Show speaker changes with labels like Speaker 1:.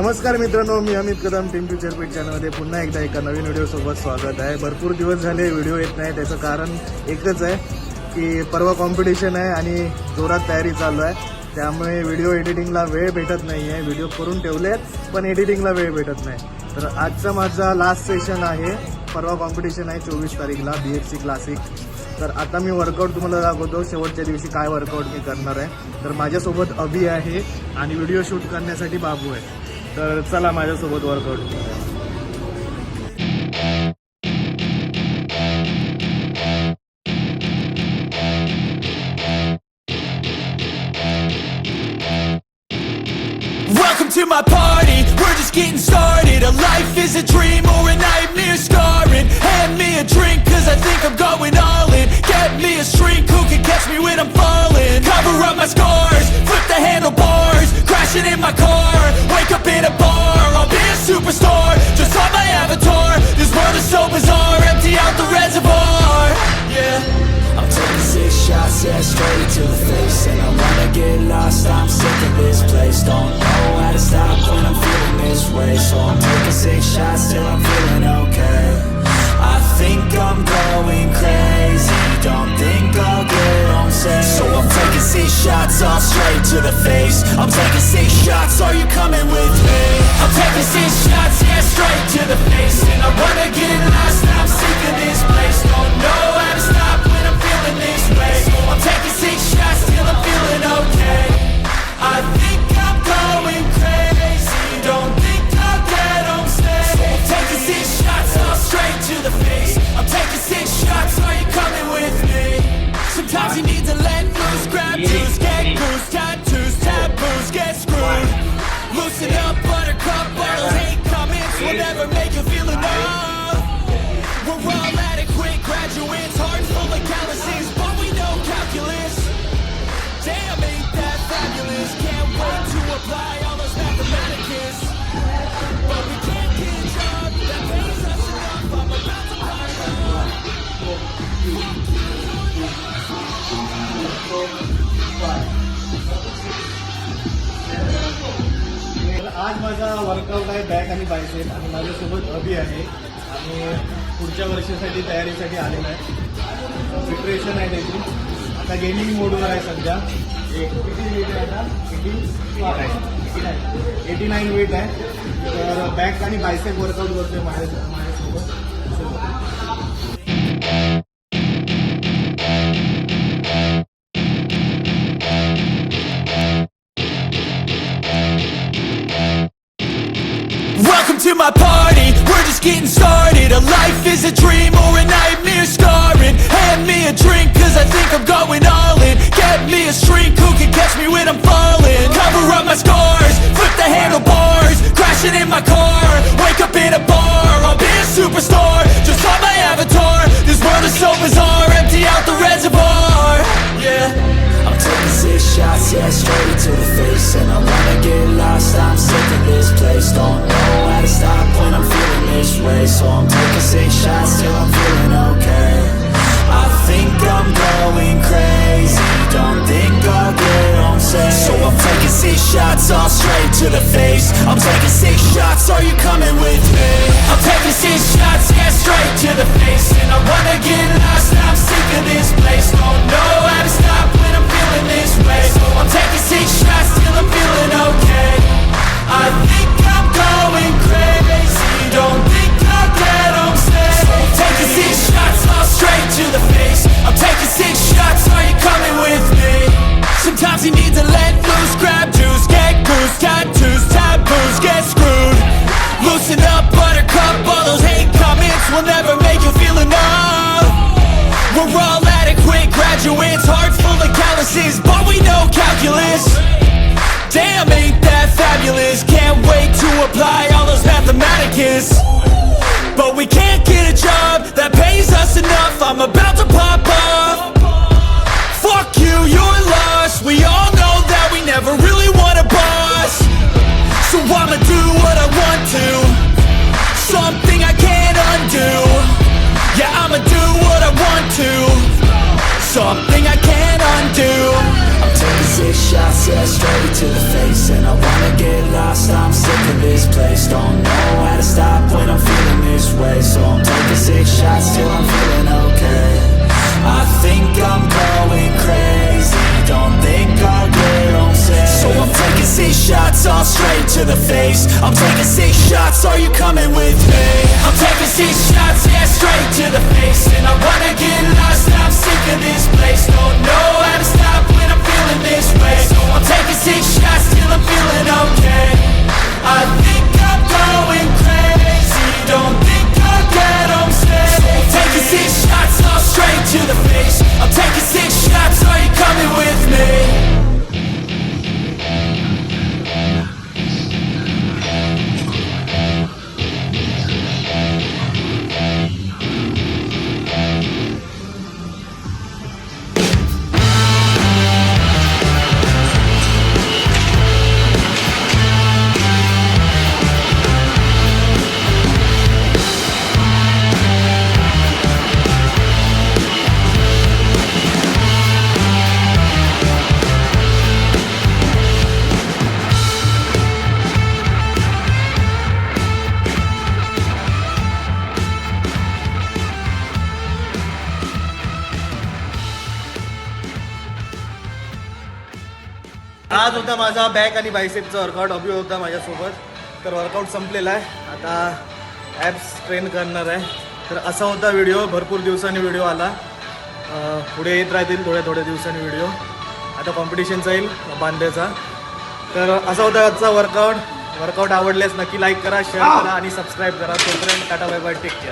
Speaker 1: नमस्कार मित्रांनो, मी अमित कदम team to चॅरपीट चॅनलमध्ये पुन्हा एकदा एका नवीन व्हिडिओसोबत स्वागत आहे. भरपूर दिवस झाले व्हिडिओ येत नाही. त्याचं कारण एकच आहे की परवा कॉम्पिटिशन आहे आणि जोरात तयारी चालू आहे. त्यामुळे व्हिडिओ एडिटिंगला वेळ भेटत नाही आहे. व्हिडिओ करून ठेवले आहेत पण एडिटिंगला वेळ भेटत नाही. तर आजचा माझा लास्ट सेशन आहे. परवा कॉम्पिटिशन आहे 24 तारीखला BFC क्लासिक. तर आता मी वर्कआउट तुम्हाला दाखवतो. शेवटच्या दिवशी काय वर्कआउट मी करणार आहे. तर माझ्यासोबत अभि आहे आणि व्हिडिओ शूट करण्यासाठी बाबू आहे. तर चला माझ्यासोबत वर्कआउट करूया.
Speaker 2: Welcome to my party, we're just getting started. A life is a dream or a nightmare scarring. Hand me a drink cause I think I'm going all in. Get me a shrink who can catch me when I'm falling. Cover up my scars, flip the handlebars. Crashing in my car, wake up in a bar. I'll be a superstar, just on my avatar. This world is so bizarre, empty out the reservoir. Yeah, I'm taking 6 shots, yeah, straight to the face. And I wanna get lost, I'm sick of this place. Don't know how to stop when I'm feeling this way. So I'm taking 6 shots till I'm feeling okay. I think I'm going crazy, don't think I'll get home safe. So I'm taking 6 shots, all straight to the face. I'm taking 6 shots, are you coming with me? I'm taking 6 shots, yeah, straight to the face. And I wanna get lost, I'm sick of this place. Don't know how to stop when I'm feeling this way. I'm taking 6 shots till I'm feeling okay. I think I'm going crazy, don't think I'll get home safe. I'm taking 6 shots, all straight to the face. I'm taking 6 shots, are you coming with me? Sometimes you need to let loose, grab juice, get goose, tattoos, taboos, get screwed. Loosen up, buttercup, bottles ain't coming, so we'll never make you feel enough. We're all adequate graduates, hearts full of calluses, but we know calculus. Damn, ain't that fabulous? Can't wait to apply all those mathematicus. But we can't get a job that pays us enough. I'm about to find out.
Speaker 1: आज माझा workout आहे back आणि bicep आणि माझ्यासोबत अभि आहे आणि पुढच्या वर्षासाठी तयारीसाठी आलेला आहे. प्रिपरेशन आहे त्याची. आता गेमिंग मोडवर आहे सध्या. किती वेट आहे आता? 89 वेट आहे. तर बॅक आणि बायसेप वर्कआउट करतोय माझ्यासोबत.
Speaker 2: Welcome to my party, we're just getting started. A life is a dream or a nightmare scarring. Hand me a drink cause I think I'm going all in. Get me a shrink who can catch me when I'm falling. Cover up my scars, flip the handlebars. Crashing in my car, wake up in a bar. I'll be a superstar, just on my avatar. This world is so bizarre, empty out the reservoir. Yeah, I'm taking 6 shots, yeah, straight to the face. And I wanna get lost, I'm sick of this place. Don't know how to stop when I'm feeling this way. So I'm taking 6 shots till I'm feeling okay. I think I'm going crazy, don't think I'll get home safe. So I'm taking 6 shots, all straight to the face. I'm taking 6 shots, are you coming with me? I'm taking 6 shots, yeah, straight to the face. And I wanna get lost, I'm sick of this place. Don't know how to stop when I'm feeling this way. So I'm taking 6 shots till I'm feeling okay. I think I'm going crazy, don't think I'll get home safe. So I'm taking 6 shots, all straight to the face. I'm taking 6 shots, are you coming with me? Sometimes you need to let loose, grab juice, get goose, tattoos, taboos, get screwed. Loosen up, buttercup, all those hate comments will never make you feel enough. We're all adequate graduates, hearts full of calluses, but we know calculus. Damn, ain't that fabulous? Can't wait to apply all those mathematicus. But we can't get a job that pays us enough. I'm about to pop off. Fuck you, you're lost. We all know that we never really want a boss. So I'ma do what I want to, something I can't undo. Yeah, I'ma do what I want to, something I can't undo. I'm taking 6 shots, yeah, straight to the face. And I wanna get lost, I'm sick of this place. Don't know how to stop when I'm feeling this way. So I'm taking 6 shots till I'm feeling okay. I think I'm going crazy, don't think I'll get home safe. So I'm taking 6 shots all straight to the face. I'm taking 6 shots, are you coming with me? I'm taking 6 shots, yeah, straight to the face. And I wanna get lost, I'm sick of this place. Don't know how to stop when I'm feeling this way. So I'm taking 6 shots till I'm feeling okay. I think I'm going crazy, don't think I'll get home safe. So I'm taking 6 shots all straight to the face. I'm taking 6 shots, are you coming with me?
Speaker 1: आज होता माझा back आणि बायसेपचा workout. अभि होता माझ्यासोबत. तर workout संपलेला आहे. आता ॲप्स ट्रेन करणार आहे. तर असा होता व्हिडिओ. भरपूर दिवसांनी व्हिडिओ आला. पुढे येत राहतील थोड्या दिवसांनी व्हिडिओ. आता कॉम्पिटिशनचा येईल बांध्याचा. तर असा होता आजचा वर्कआउट आवडल्यास नक्की लाईक करा, शेअर करा आणि सबस्क्राईब करा. तोपर्यंत tata bye bye, take care.